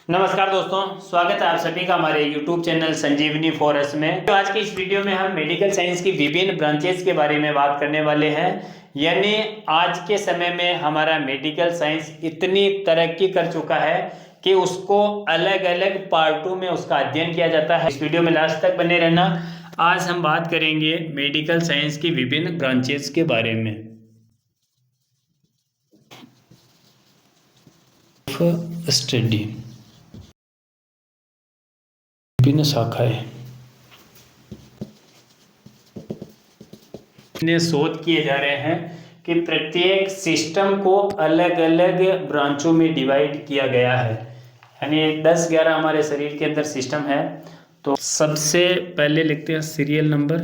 नमस्कार दोस्तों, स्वागत है आप सभी का हमारे YouTube चैनल संजीवनी फॉरेस्ट में। तो आज की इस वीडियो में हम मेडिकल साइंस की विभिन्न ब्रांचेस के बारे में बात करने वाले हैं। यानी आज के समय में हमारा मेडिकल साइंस इतनी तरक्की कर चुका है कि उसको अलग अलग पार्टों में उसका अध्ययन किया जाता है। इस वीडियो में लास्ट तक बने रहना। आज हम बात करेंगे मेडिकल साइंस की विभिन्न ब्रांचेस के बारे में। स्टडी विभिन्न शाखाएं शोध किए जा रहे हैं कि प्रत्येक सिस्टम को अलग अलग ब्रांचों में डिवाइड किया गया है। यानी 10-11 हमारे शरीर के अंदर सिस्टम है। तो सबसे पहले लिखते हैं सीरियल नंबर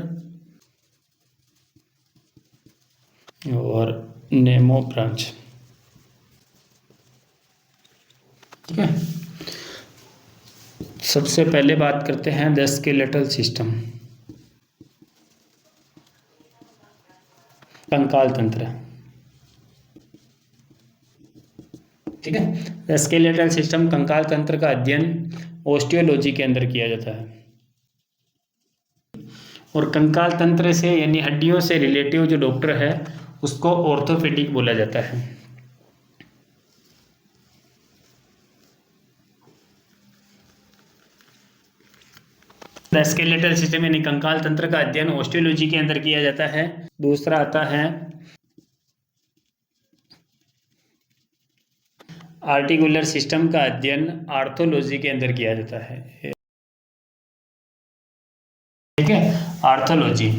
और नेमो ब्रांच। ठीक है, सबसे पहले बात करते हैं द स्केलेटल सिस्टम, कंकाल तंत्र। ठीक है, द स्केलेटल सिस्टम कंकाल तंत्र का अध्ययन ऑस्टियोलॉजी के अंदर किया जाता है। और कंकाल तंत्र से यानी हड्डियों से रिलेटिव जो डॉक्टर है उसको ऑर्थोपेडिक बोला जाता है। द स्केलेटल सिस्टम यानी कंकाल तंत्र का अध्ययन ऑस्टियोलॉजी के अंदर किया जाता है। दूसरा आता है आर्टिकुलर सिस्टम का अध्ययन आर्थोलॉजी के अंदर किया जाता है। ठीक है, आर्थोलॉजी।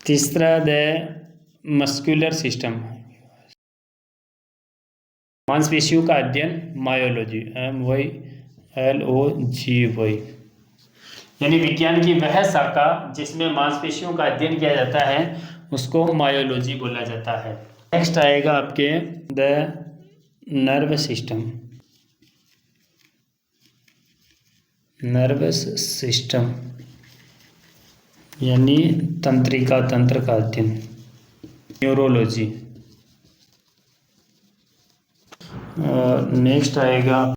तीसरा द मस्कुलर सिस्टम, मांसपेशियों का अध्ययन मायोलॉजी, MYLOGY, यानी विज्ञान की वह शाखा जिसमें मांसपेशियों का अध्ययन किया जाता है उसको मायोलॉजी बोला जाता है। नेक्स्ट आएगा आपके the nervous system, nervous system यानी तंत्रिका तंत्र का अध्ययन, न्यूरोलॉजी। और नेक्स्ट आएगा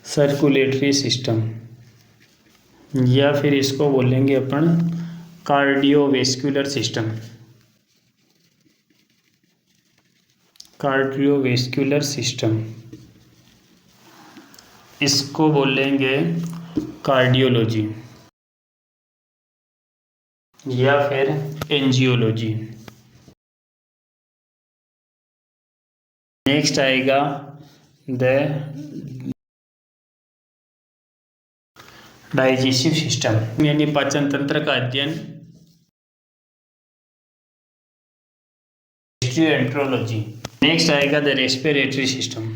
सर्कुलेटरी सिस्टम, या फिर इसको बोलेंगे अपन कार्डियोवेस्कुलर सिस्टम, कार्डियोवेस्कुलर सिस्टम, इसको बोलेंगे कार्डियोलॉजी या फिर एंजियोलॉजी। नेक्स्ट आएगा द डाइजेस्टिव सिस्टम यानी पाचन तंत्र का अध्ययन, गैस्ट्रोएंट्रोलॉजी। नेक्स्ट आएगा द रेस्पिरेटरी सिस्टम,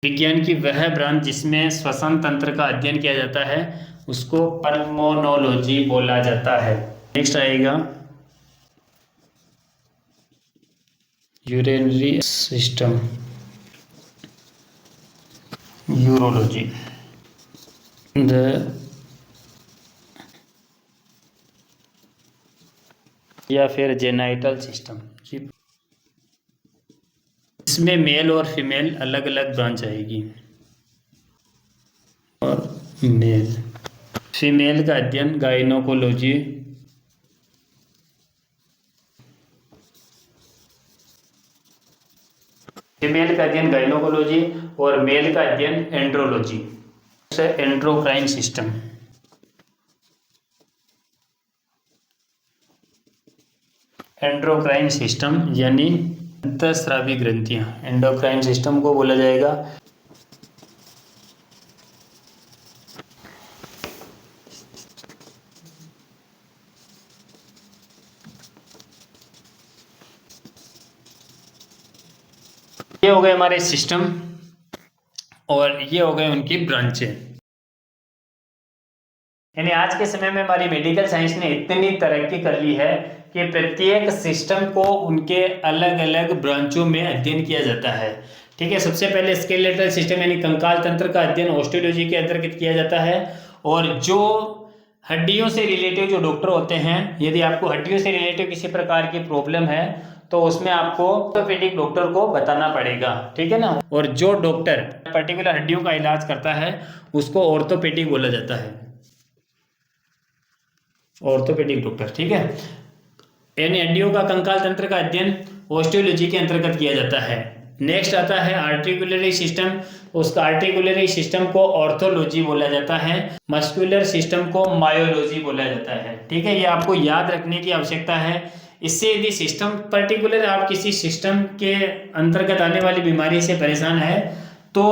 विज्ञान की वह ब्रांच जिसमें श्वसन तंत्र का अध्ययन किया जाता है उसको पल्मोनोलॉजी बोला जाता है। नेक्स्ट आएगा यूरिनरी सिस्टम, यूरोलॉजी। या फिर जेनाइटल सिस्टम, इसमें मेल और फीमेल अलग अलग ब्रांच आएगी। और मेल फीमेल का अध्ययन गायनोकोलॉजी, फीमेल का अध्ययन गायनोकोलॉजी और मेल का अध्ययन andrology, endocrine system. Endocrine system यानी अंतःस्रावी ग्रंथियां, एंडोक्राइन सिस्टम को बोला जाएगा। ये हो गए हमारे सिस्टम और ये हो गए उनकी ब्रांचें। यानी आज के समय में हमारी मेडिकल साइंस ने इतनी तरक्की कर ली है कि प्रत्येक सिस्टम को उनके अलग अलग ब्रांचों में अध्ययन किया जाता है। ठीक है, सबसे पहले स्केलेटल सिस्टम यानी कंकाल तंत्र का अध्ययन ऑस्टियोलॉजी के अंतर्गत किया जाता है। और जो हड्डियों से रिलेटिव जो डॉक्टर होते हैं, यदि आपको हड्डियों से रिलेटिव किसी प्रकार की प्रॉब्लम है तो उसमें आपको ऑर्थोपेडिक डॉक्टर को बताना पड़ेगा, ठीक है ना। और जो डॉक्टर पर्टिकुलर हड्डियों का इलाज करता है उसको ऑर्थोपेडिक बोला जाता है, ऑर्थोपेडिक डॉक्टर, ठीक है। यानी हड्डियों का कंकाल तंत्र का अध्ययन ऑस्टियोलॉजी के अंतर्गत किया जाता है। नेक्स्ट आता है आर्टिकुलरी सिस्टम, उसका आर्टिकुलरी सिस्टम को ऑर्थोलॉजी बोला जाता है, मस्कुलर सिस्टम को मायोलॉजी बोला जाता है, ठीक है। ये आपको याद रखने की आवश्यकता है। इससे यदि सिस्टम पर्टिकुलर आप किसी सिस्टम के अंतर्गत आने वाली बीमारी से परेशान है तो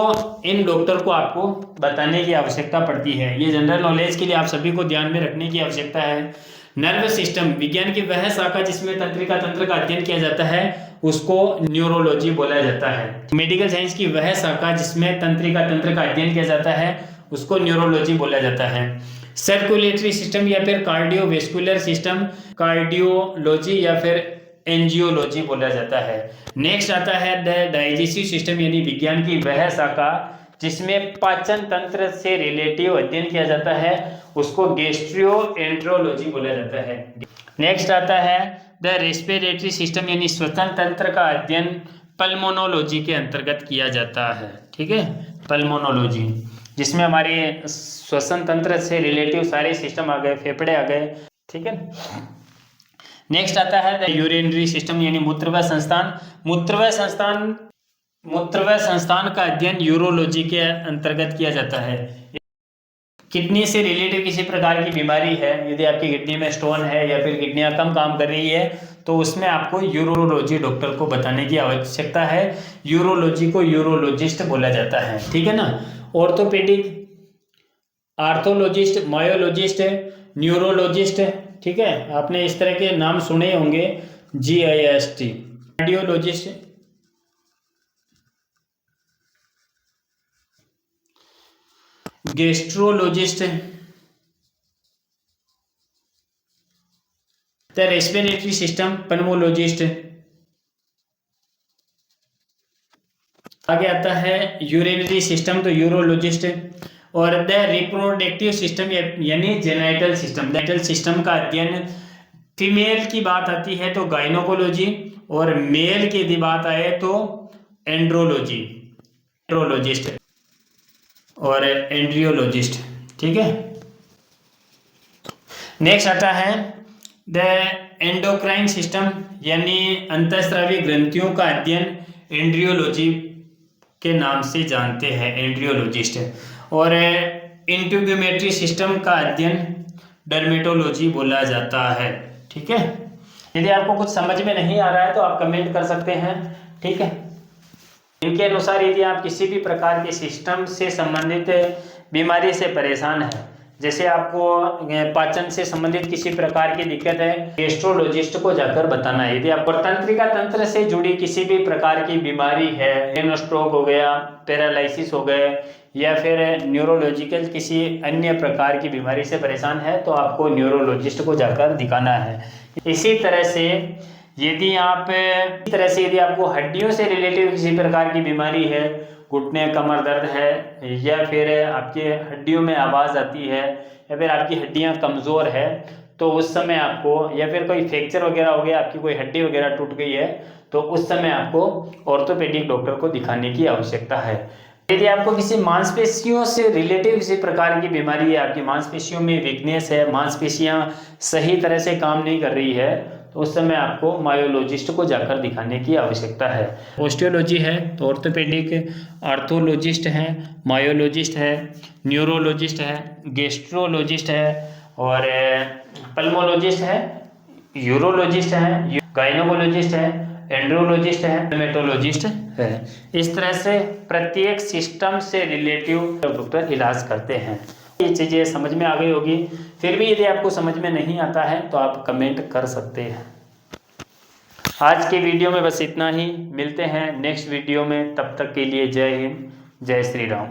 इन डॉक्टर को आपको बताने की आवश्यकता पड़ती है। ये जनरल नॉलेज के लिए आप सभी को ध्यान में रखने की आवश्यकता है। नर्वस सिस्टम विज्ञान की वह शाखा जिसमें तंत्रिका तंत्र का अध्ययन किया जाता है उसको न्यूरोलॉजी बोला जाता है। मेडिकल साइंस की वह शाखा जिसमें तंत्रिका तंत्र का अध्ययन किया जाता है उसको न्यूरोलॉजी बोला जाता है। सर्कुलेटरी सिस्टम या फिर कार्डियोवेस्कुलर सिस्टम कार्डियोलॉजी या फिर एंजियोलॉजी बोला जाता है। नेक्स्ट आता है द डाइजेस्टिव सिस्टम, यानी विज्ञान की वह शाखा जिसमें पाचन तंत्र से रिलेटिव अध्ययन किया जाता है उसको गैस्ट्रोएंटेरोलॉजी बोला जाता है। नेक्स्ट आता है द रेस्पिरेटरी सिस्टम, यानी श्वसन तंत्र का अध्ययन पल्मोनोलॉजी के अंतर्गत किया जाता है, ठीक है। पल्मोनोलॉजी जिसमें हमारे श्वसन तंत्र से रिलेटिव सारे सिस्टम आ गए, फेफड़े आ गए, ठीक है। नेक्स्ट आता है द यूरिनरी सिस्टम, यानी मूत्रवा संस्थान। मूत्रवा संस्थान का अध्ययन यूरोलॉजी के अंतर्गत किया जाता है। किडनी से रिलेटेड किसी प्रकार की बीमारी है, यदि आपकी किडनी में स्टोन है या फिर किडनियां कम काम कर रही है तो उसमें आपको यूरोलॉजी डॉक्टर को बताने की आवश्यकता है। यूरोलॉजी को यूरोलॉजिस्ट बोला जाता है, ठीक है ना। ऑर्थोपेडिक, आर्थोलॉजिस्ट, मायोलॉजिस्ट, न्यूरोलॉजिस्ट, ठीक है। आपने इस तरह के नाम सुने होंगे, GIST। Cardiologist, gastrologist, the respiratory system pulmologist. आगे आता है यूरिनरी सिस्टम तो यूरोलॉजिस्ट। और द रिप्रोडक्टिव सिस्टम यानी जेनाइटल सिस्टम, जेनाइटल सिस्टम का अध्ययन फीमेल की बात आती है तो गाइनोकोलॉजी और मेल की यदि बात आए तो एंड्रोलॉजी, एंड्रोलॉजिस्ट और एंड्रियोलॉजिस्ट, ठीक है। नेक्स्ट आता है द एंडोक्राइन सिस्टम, यानी अंतःस्रावी ग्रंथियों का अध्ययन एंड्रियोलॉजी के नाम से जानते हैं, एंड्रियोलॉजिस्ट। और इंट्यूब्यूमेट्री सिस्टम का अध्ययन डर्मेटोलॉजी बोला जाता है, ठीक है। यदि आपको कुछ समझ में नहीं आ रहा है तो आप कमेंट कर सकते हैं, ठीक है। इनके अनुसार यदि आप किसी भी प्रकार के सिस्टम से संबंधित बीमारी से परेशान है, जैसे आपको पाचन से संबंधित किसी प्रकार की दिक्कत है, गैस्ट्रोलॉजिस्ट को जाकर बताना है। यदि आपको तंत्रिका तंत्र से जुड़ी किसी भी प्रकार की बीमारी है, स्ट्रोक हो गया, पैरालिसिस हो गए या फिर न्यूरोलॉजिकल किसी अन्य प्रकार की बीमारी से परेशान है तो आपको न्यूरोलॉजिस्ट को जाकर दिखाना है। इसी तरह से यदि आपको हड्डियों से रिलेटेड किसी प्रकार की बीमारी है, घुटने कमर दर्द है या फिर आपके हड्डियों में आवाज़ आती है या फिर आपकी हड्डियां कमज़ोर है तो उस समय आपको, या फिर कोई फ्रैक्चर वगैरह हो गया, आपकी कोई हड्डी वगैरह टूट गई है तो उस समय आपको ऑर्थोपेडिक डॉक्टर को दिखाने की आवश्यकता है। यदि आपको किसी मांसपेशियों से रिलेटिव किसी प्रकार की बीमारी है, आपकी मांसपेशियों में वीकनेस है, मांसपेशियां सही तरह से काम नहीं कर रही है तो उस समय आपको मायोलॉजिस्ट को जाकर दिखाने की आवश्यकता है। ऑस्टियोलॉजी है तो ऑर्थोपेडिक, आर्थोलॉजिस्ट है, मायोलॉजिस्ट है, न्यूरोलॉजिस्ट है, गैस्ट्रोलॉजिस्ट है और पल्मोलॉजिस्ट है, यूरोलॉजिस्ट है, गाइनोकोलॉजिस्ट है, एंड्रोलॉजिस्ट है, डर्मेटोलॉजिस्ट है। इस तरह से प्रत्येक सिस्टम से रिलेटिव डॉक्टर इलाज करते हैं। ये चीज़ें समझ में आ गई होगी। फिर भी यदि आपको समझ में नहीं आता है तो आप कमेंट कर सकते हैं। आज के वीडियो में बस इतना ही, मिलते हैं नेक्स्ट वीडियो में, तब तक के लिए जय हिंद, जय श्री राम।